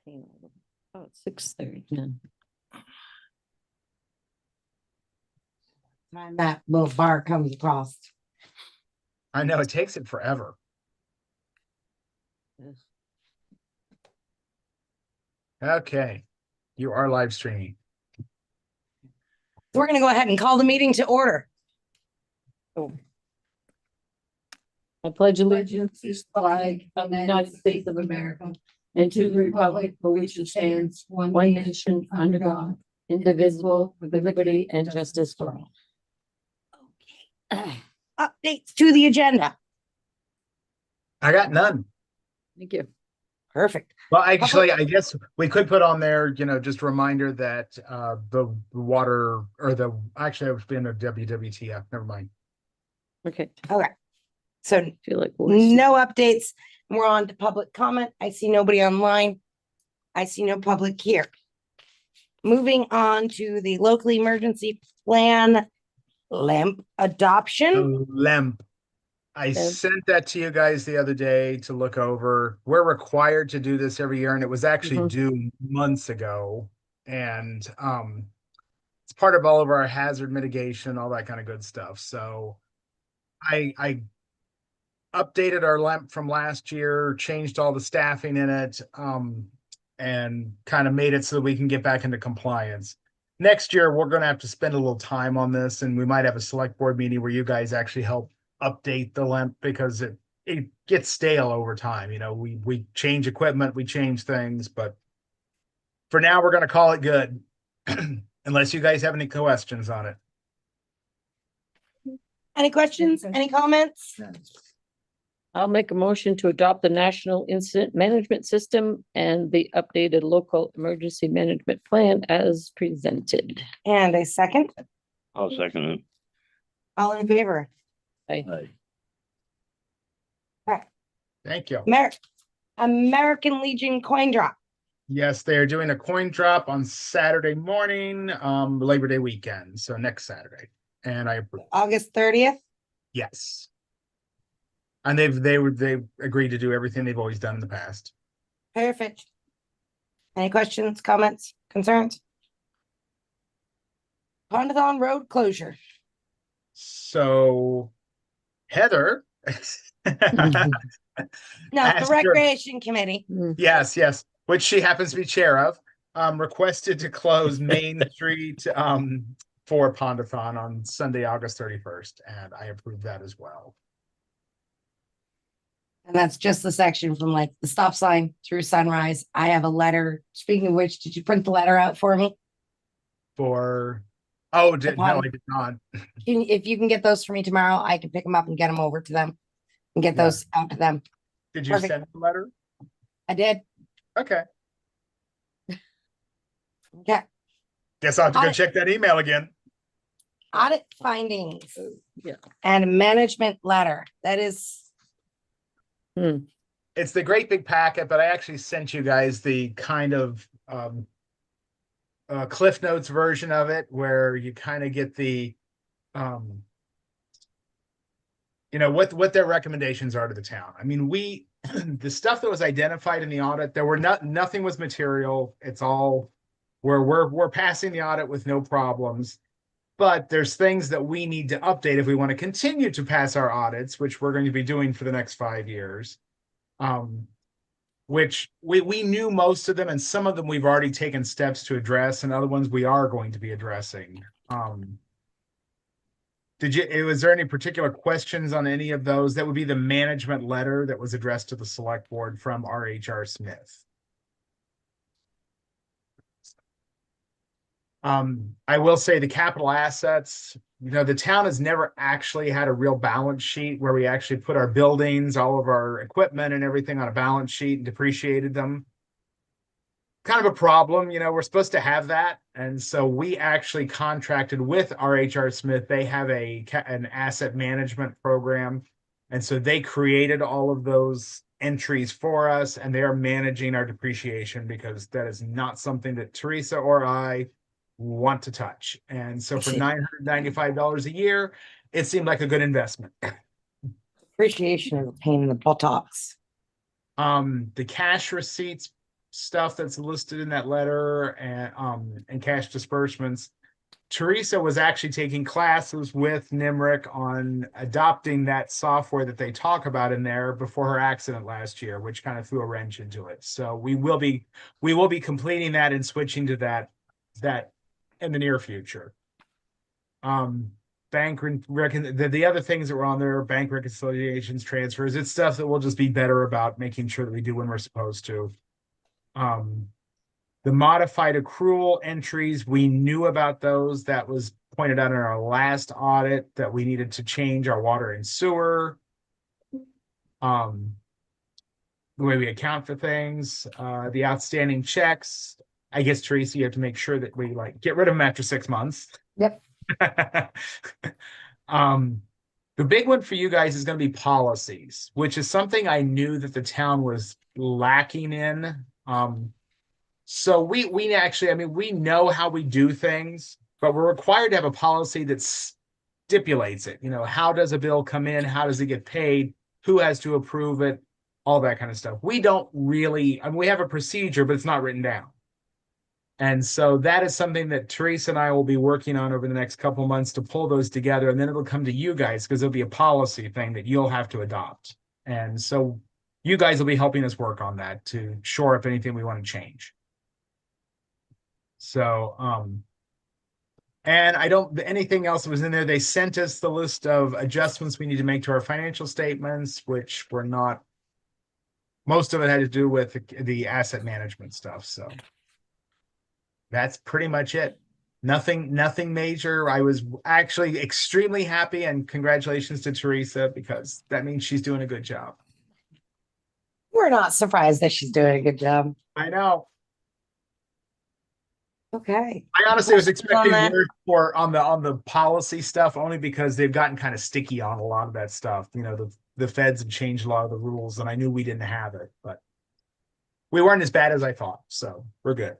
Oh, it's 6:30. Time that little bar comes across. I know it takes it forever. Okay, you are live streaming. So we're going to go ahead and call the meeting to order. I pledge allegiance to the flag of the United States of America and to the republic for which it stands, one nation under God, indivisible, with liberty and justice for all. Okay. Updates to the agenda. I got none. Thank you. Perfect. Well, actually, I guess we could put on there, just a reminder that the water or actually I was being a WWTF. Never mind. Okay. Okay. So I feel like no updates. We're on to public comment. I see nobody online. I see no public here. Moving on to the local emergency plan LEMP adoption. LEMP. I sent that to you guys the other day to look over. We're required to do this every year, and it was actually due months ago. And it's part of all of our hazard mitigation, all that kind of good stuff. So I updated our LEMP from last year, changed all the staffing in it, and kind of made it so that we can get back into compliance. Next year, we're going to have to spend a little time on this, and we might have a select board meeting where you guys actually help update the LEMP because it gets stale over time. We change equipment, we change things, but for now, we're going to call it good, unless you guys have any questions on it. Any questions? Any comments? I'll make a motion to adopt the National Incident Management System and the updated local emergency management plan as presented. And a second. I'll second it. All in favor? Aye. Thank you. American Legion coin drop. Yes, they're doing a coin drop on Saturday morning, Labor Day weekend. So next Saturday. And I approve. August 30th. Yes. And they've agreed to do everything they've always done in the past. Perfect. Any questions, comments, concerns? Pondathon Road closure. So Heather. No, the Recreation Committee. Yes, which she happens to be chair of, requested to close Main Street for Pondathon on Sunday, August 31st. And I approve that as well. And that's just the section from like the stop sign through Sunrise. I have a letter. Speaking of which, did you print the letter out for me? No, I did not. If you can get those for me tomorrow, I can pick them up and get them over to them and get those out to them. Did you send the letter? I did. Okay. Okay. Guess I'll have to go check that email again. Audit findings. Yeah. And a management letter. That is. It's the great big packet, but I actually sent you guys the kind of Cliff Notes version of it where you kind of get the what their recommendations are to the town. I mean, the stuff that was identified in the audit, nothing was material. It's all we're passing the audit with no problems. But there's things that we need to update if we want to continue to pass our audits, which we're going to be doing for the next 5 years. Which we knew most of them, and some of them we've already taken steps to address, and other ones we are going to be addressing. Was there any particular questions on any of those? That would be the management letter that was addressed to the select board from R.H.R. Smith. I will say the capital assets, the town has never actually had a real balance sheet where we actually put our buildings, all of our equipment and everything on a balance sheet and depreciated them. Kind of a problem, we're supposed to have that. And so we actually contracted with R.H.R. Smith. They have an asset management program. And so they created all of those entries for us, and they are managing our depreciation because that is not something that Teresa or I want to touch. And so for $995 a year, it seemed like a good investment. Appreciation is a pain in the buttocks. The cash receipts stuff that's listed in that letter and cash disbursements, Teresa was actually taking classes with Nimric on adopting that software that they talk about in there before her accident last year, which kind of threw a wrench into it. So we will be completing that and switching to that in the near future. The other things that were on there, bank reconciliations, transfers, it's stuff that we'll just be better about making sure that we do when we're supposed to. The modified accrual entries, we knew about those. That was pointed out in our last audit that we needed to change our water and sewer. The way we account for things, the outstanding checks. I guess, Teresa, you have to make sure that we get rid of them after 6 months. Yep. The big one for you guys is going to be policies, which is something I knew that the town was lacking in. So we actually, I mean, we know how we do things, but we're required to have a policy that stipulates it. You know, how does a bill come in? How does it get paid? Who has to approve it? All that kind of stuff. We don't really, I mean, we have a procedure, but it's not written down. And so that is something that Teresa and I will be working on over the next couple of months to pull those together. And then it'll come to you guys because it'll be a policy thing that you'll have to adopt. And so you guys will be helping us work on that to shore up anything we want to change. So, and anything else that was in there, they sent us the list of adjustments we need to make to our financial statements, which were not, most of it had to do with the asset management stuff. So that's pretty much it. Nothing major. I was actually extremely happy, and congratulations to Teresa because that means she's doing a good job. We're not surprised that she's doing a good job. I know. Okay. I honestly was expecting that? word for on the policy stuff only because they've gotten kind of sticky on a lot of that stuff. You know, the feds have changed a lot of the rules, and I knew we didn't have it, but we weren't as bad as I thought. So we're good.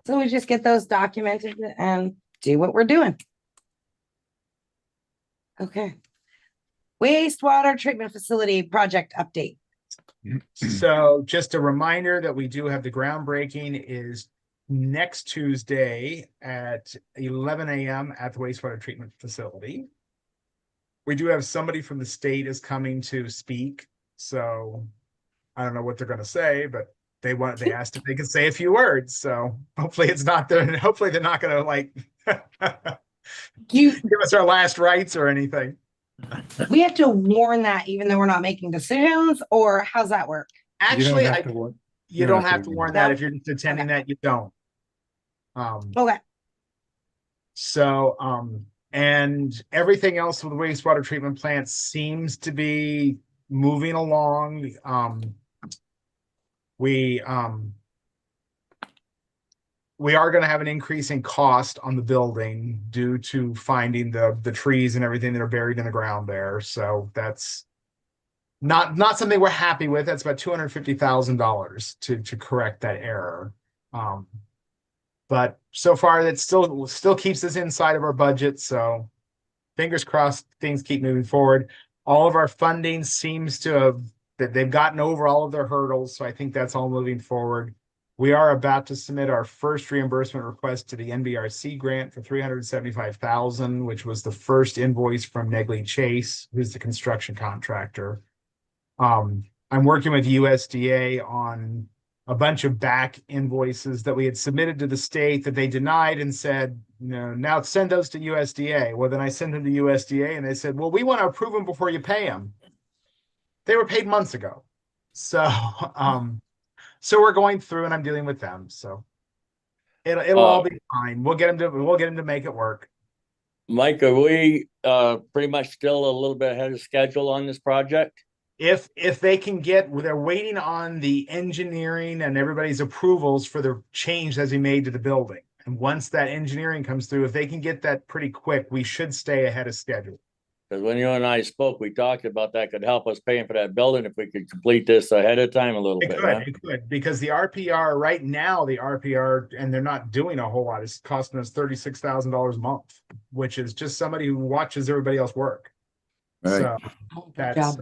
So we just get those documented and do what we're doing. Okay. Wastewater treatment facility project update. So just a reminder that we do have the groundbreaking is next Tuesday at 11 a.m. at the wastewater treatment facility. We do have somebody from the state is coming to speak. So I don't know what they're going to say, but they asked if they could say a few words. So hopefully hopefully they're not going to give us our last rites or anything. We have to warn that even though we're not making decisions, or how's that work? Actually, you don't have to warn that. No? If you're just attending that, you don't. Okay. So, and everything else with the wastewater treatment plant seems to be moving along. We are going to have an increase in cost on the building due to finding the trees and everything that are buried in the ground there. So that's not something we're happy with. That's about $250,000 to correct that error. But so far that still keeps us inside of our budget. So fingers crossed things keep moving forward. All of our funding seems to have that they've gotten over all of their hurdles. So I think that's all moving forward. We are about to submit our first reimbursement request to the NBRC grant for $375,000, which was the first invoice from Negley Chase, who's the construction contractor. I'm working with USDA on a bunch of back invoices that we had submitted to the state that they denied and said, now send those to USDA. Well, then I sent them to USDA and they said, well, we want to approve them before you pay them. They were paid months ago. So, so we're going through and I'm dealing with them. So it'll all be fine. We'll get them to make it work. Mike, are we pretty much still a little bit ahead of schedule on this project? If they can they're waiting on the engineering and everybody's approvals for the change that's been made to the building. And once that engineering comes through, if they can get that pretty quick, we should stay ahead of schedule. Because when you and I spoke, we talked about that could help us paying for that building if we could complete this ahead of time a little bit. It could, because the RPR right now, and they're not doing a whole lot, it's costing us $36,000 a month, which is just somebody who watches everybody else work. Right. So that's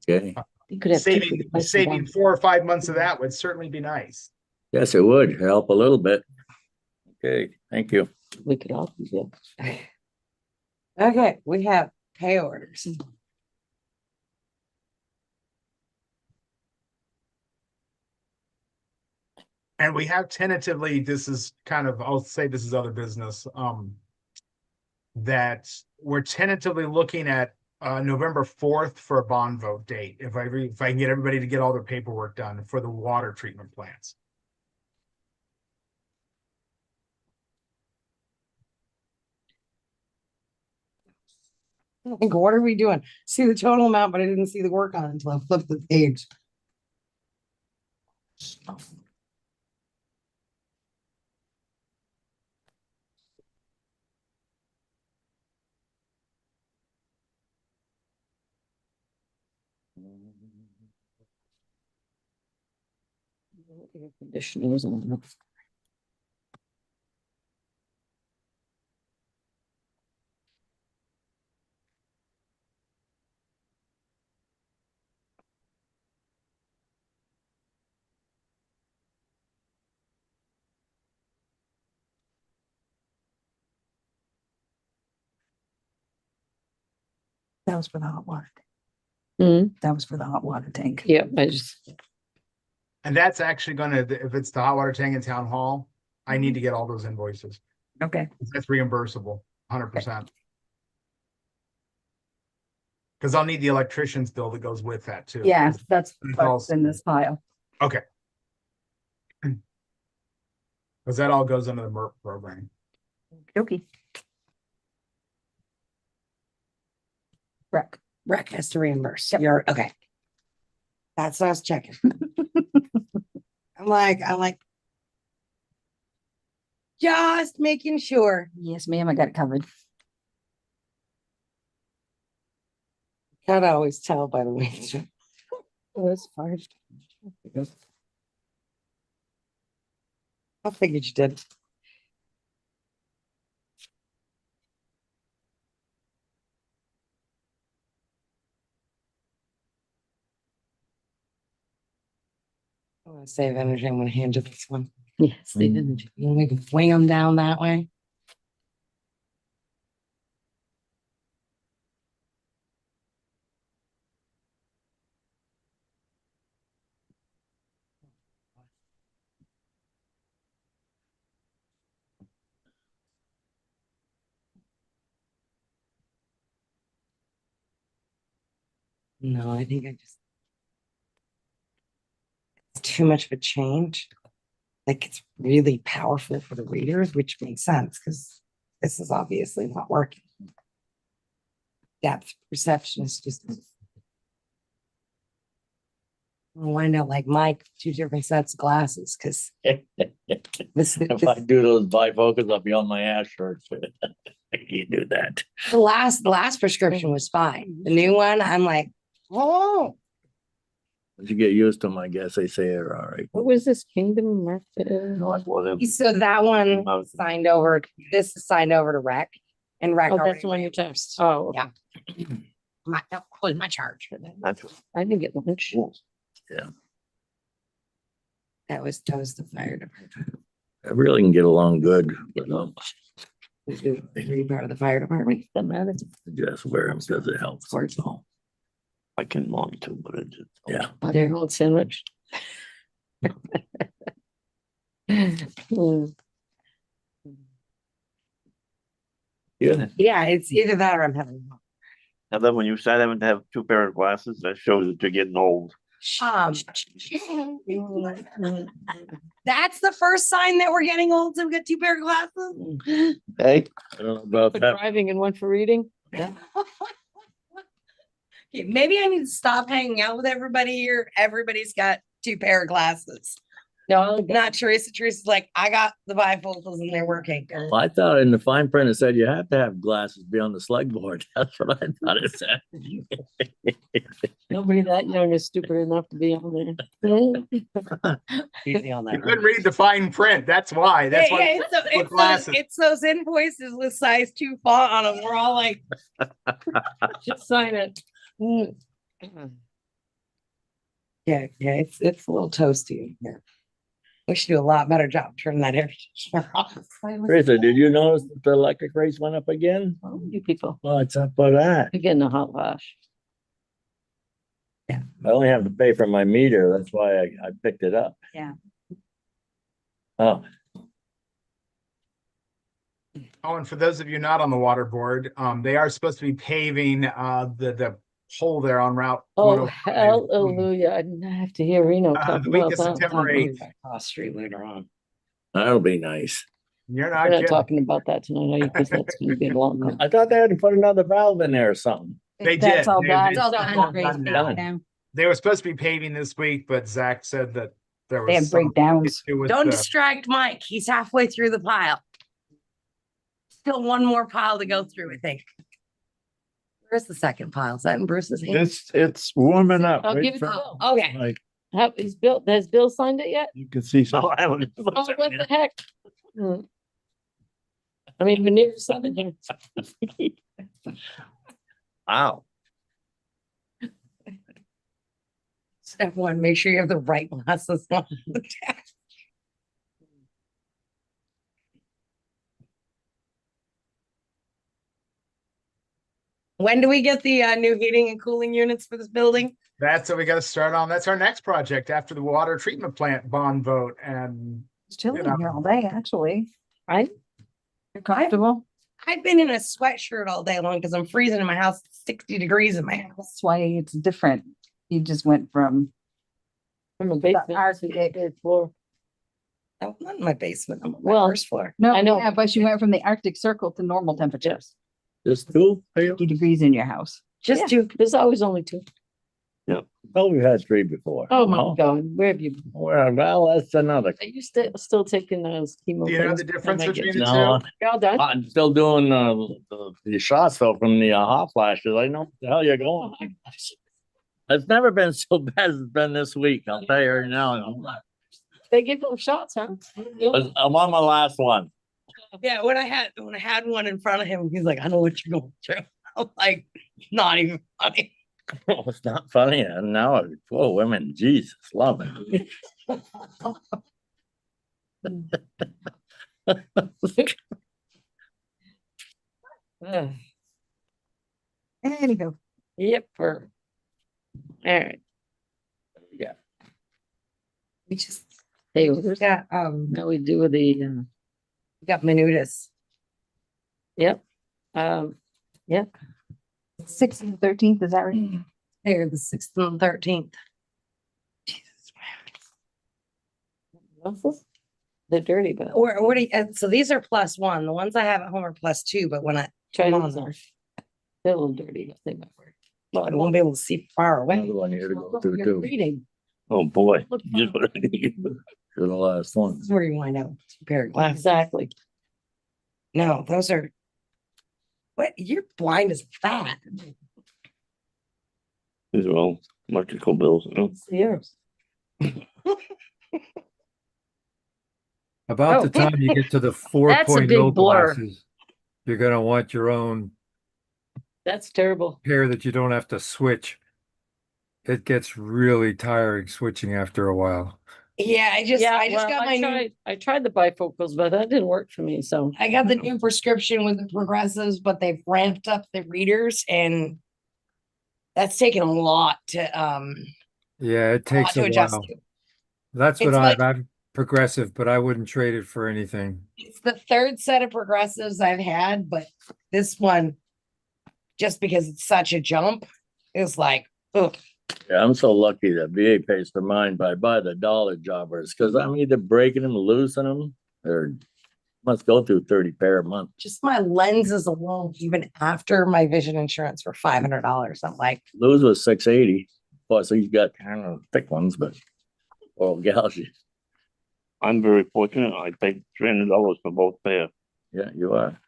Okay. You could have two for the Saving, price of saving one. 4 or 5 months of that would certainly be nice. Yes, it would help a little bit. Okay, thank you. We could all do that. Okay, we have pay orders. And we have tentatively, this is kind of, I'll say this is other business, that we're tentatively looking at November 4th for a bond vote date. If I can get everybody to get all their paperwork done for the water treatment plants. Like, what are we doing? See the total amount, but I didn't see the work on it until I flipped the page. Air conditioners on. That was for the hot water. Hmm, That was for the hot water tank. yeah, I just, And that's actually gonna, if it's the hot water tank in town hall, I need to get all those invoices. Okay. That's reimbursable, 100%. Because I'll need the electrician's bill that goes with that too. Yeah, that's It's what's in this pile. Okay. Because that all goes under the MERP program. Okay. Rec has to reimburse. You're okay. That's what I was checking. I'm like, just making sure. Yes, ma'am, I got it covered. Can't always tell by the way. oh, that's fine. I figured you did. I want to save energy. I'm going to hand you this one. Yes, they Mm. didn't. We can wing them down that way. No, I think I just. It's too much of a change. Like it's really powerful for the readers, which makes sense because this is obviously not working. Depth perception is just. I'll wind up like Mike, 2 different sets of glasses because this, If I do those bifocals, I'll be on my ass shirts. I can't do that. the last prescription was fine. The new one, I'm like, oh, Once you get used to them, I guess they say they're all right. What was this Kingdom Market? so that one signed over. This is signed over to Rec, and Rec. Oh, that's already the one you reimbursed. text. Oh, Yeah. That was my charge for that. I didn't get lunch. That was the fire department. I really can get along good, but You're part of the fire department. Doesn't matter. just wear them because it helps. course. So, I can long too, but it just, yeah. Butter rolled sandwich. Mm. Yeah. Yeah, it's either that or I'm having. And then when you start having to have 2 pair of glasses, that shows that you're getting old. That's the first sign that we're getting old. So we got 2 pair of glasses. Hey, I don't know about For that. driving and one for reading. Okay, maybe I need to stop hanging out with everybody here. Everybody's got 2 pair of glasses. No, Not Teresa. Teresa's like, I got the bifocals and they're working. Well, I thought in the fine print, it said you have to have glasses to be on the select board. That's what I thought it said. nobody that young is stupid enough to be on there. easy on You couldn't read the fine print. That's why. That's Yeah, why. yeah, it's glasses. it's those invoices with size 2 font on them. We're all like, Just sign it. Mm. Yeah, it's a little toasty in here. We should do a lot better job turning that air conditioner off. Teresa, did you notice that the electric rates went up again? Oh, you people, What's up with that? you're getting a hot flash. I only have to pay for my meter. That's why I picked it up. Yeah. Oh, Oh, and for those of you not on the water board, they are supposed to be paving the hole there on Route Oh, 105. hallelujah. I didn't have to hear Reno talk The week about of that. September 8th. Cross street later on. that'll be nice. You're We're not not kidding. talking about that tonight, are you? Because that's gonna be a long one. I thought they had to put another valve in there or something. They That's did. all They- done. it's all all done. done now. Done. They were supposed to be paving this week, but Zach said that there was They had some breakdowns. issue with Don't the- distract Mike. He's halfway through the pile. Still one more pile to go through, I think. Where's the second pile? Is that in Bruce's hand? It's warming up. I'll Wait give it to for- Bill. Okay. Like, Has Bill signed it yet? you can see some. Oh, I haven't. Oh, what the heck? Hmm. I mean, we never signed it. Wow. Step one, make sure you have the right glasses on. When do we get the new heating and cooling units for this building? That's what we got to start on. That's our next project after the water treatment plant bond vote. And It's chilly You know. in here all day, actually. Right? You're comfortable. I've been in a sweatshirt all day long because I'm freezing in my house. It's 60 degrees in my house. That's why it's different. You just went from, From a basement ours to we the did. third floor. I'm not in my basement. I'm on my Well, first floor. no, I know. yeah, but you went from the Arctic Circle to normal temperatures. Just two? 50 degrees in your house. Just Yeah. to, There's always only two. Oh, we've had three before. Oh my No? God, where have you been? Well, that's another. Are you still taking those chemo? do you know things? the difference I might get between the you. No, two? Y'all done? I'm still doing the shots though from the hot flashes. I know what the hell you're going. It's never been so bad as it's been this week. I'll tell you right now. They give them shots, huh? I'm on my last one. yeah, when I had one in front of him, he's like, I know what you're going through. I'm like, not even funny. It's not funny. And now, poor women, Jesus, love it. Anywho, Yep, for. All right. Yeah. We just Hey, where's that? got, Now we do the, we got Menudas. yep. Yeah, 6th and 13th, is that right? Here, the 6th and 13th. they're dirty, but Or what do you, so these are +1. The ones I have at home are +2, but when I try come these on on. there, They're a little dirty, but they might work. I won't be able to see far away. Another one here to go through You're too. reading. Oh, boy. Look Just what I need for the last one. This is where you wind up with 2 pair of glasses. Exactly. No, those are, what, you're blind as that. These are all electrical bills. You know? It's yours. About Oh. the time you get to the That's a big 4.0 blur. glasses, you're gonna want your own That's terrible. pair that you don't have to switch. It gets really tiring switching after a while. Yeah, I just well, got my new, I tried the bifocals, but that didn't work for me, so. I got the new prescription with the progressives, but they've ramped up the readers and that's taken a lot to, Yeah, it takes a adjust while. to. That's what It's like- I'm progressive, but I wouldn't trade it for anything. It's the 3rd set of progressives I've had, but this one, just because it's such a jump, is like, ugh. Yeah, I'm so lucky that VA pays for mine, but I buy the dollar jobbers because I'm either breaking them, losing them, or must go through 30 pair a month. Just my lenses alone, even after my vision insurance were $500. I'm like, Lose was 680. Plus, he's got kind of thick ones, but oral gouge. I'm very fortunate. I paid $300 for both pair. Yeah, you are.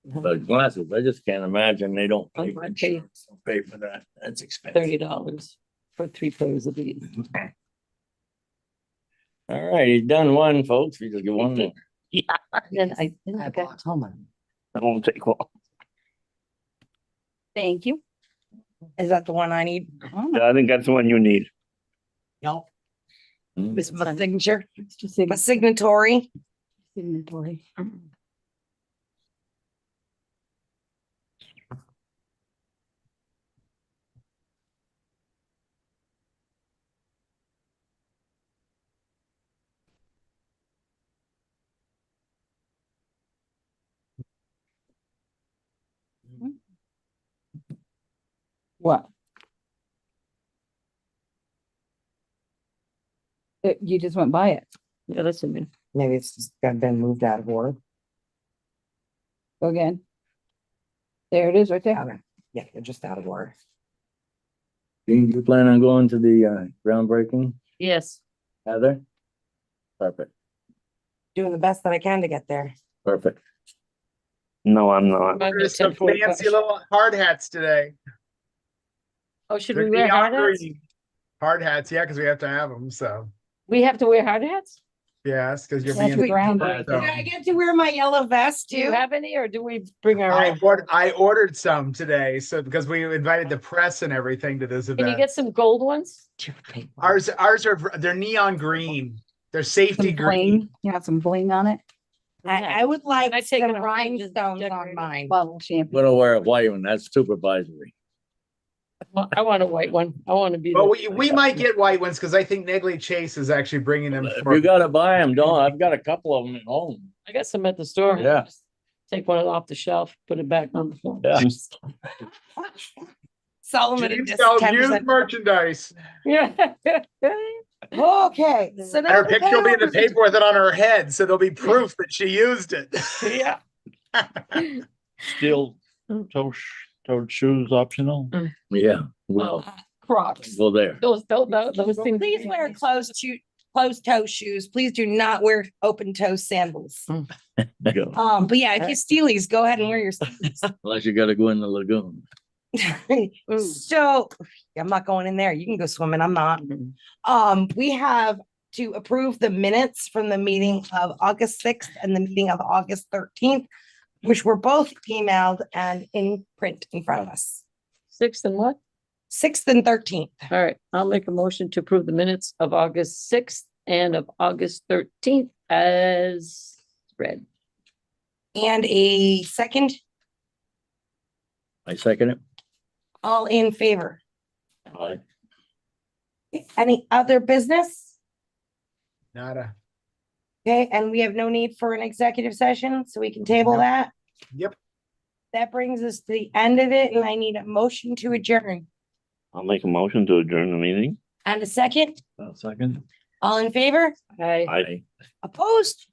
But glasses, I just can't imagine they don't pay, I pay pay for that. That's expensive. $30 for 3 pairs of these. All right, he's done one, folks. We just get one more. Then I got home. That won't take long. Thank you. Is that the one I need? Yeah, I think that's the one you need. No. Mm. This is my signature, It's just a my signatory. signatory. What? You just went by it. Yeah, that's a good. Maybe it's just got been moved out of order. Go again. There it is right there. Okay. Yeah, they're just out of order. Dean, you plan on going to the groundbreaking, Yes. Heather? Perfect, Doing the best that I can to get there. perfect. No, I'm not. There's some fancy little hard hats today. Oh, should They're we wear hard neon hats? green. Hard hats, yeah, because we have to have them, so, We have to wear hard hats? yes, because you're That's being. groundbreaking. so- Did I get to wear my yellow vest Do you too? have any or do we bring our own? I ordered some today, so because we invited the press and everything to this Can you event. get some gold ones? Ours are, they're neon green. They're safety Some green. bling. You have some bling on it. I would like Can I take some it around and just rhinestones decorate on it? mine. Bottle of champagne. I'm gonna wear a white one, that's supervisory. Well, I want a white one. I want to be. But the- we might get white ones because I think Negley Chase is actually bringing them. If for- you gotta buy them, don't, I've got a couple of them at home. I got some at the store. Yeah. Just take one off the shelf, put it back on the floor. Yeah. Solomon She and just sells 10%. used merchandise. Yeah. Okay, so And now her the picture will be in the payovers- paper with it on her head, so there'll be proof that she used it. Yeah. Steel toed shoes optional. Yeah, well, Crocs. go there. Those things. Please wear closed toe shoes. Please do not wear open toe sandals. Go. But yeah, if you steelies, go ahead and wear your steelies. Unless you gotta go in the lagoon. So I'm not going in there. You can go swimming. I'm not. We have to approve the minutes from the meeting of August 6th and the meeting of August 13th, which were both emailed and in print in front of us. 6th and what? 6th and 13th. All right, I'll make a motion to approve the minutes of August 6th and of August 13th as read. And a second, I second it. all in favor. Aye. Any other business? Nada. Okay, and we have no need for an executive session, so we can table Nope. that. Yep. That brings us to the end of it, and I need a motion to adjourn. I'll make a motion to adjourn the meeting. And a second, Second. all in favor? Aye. I. Opposed?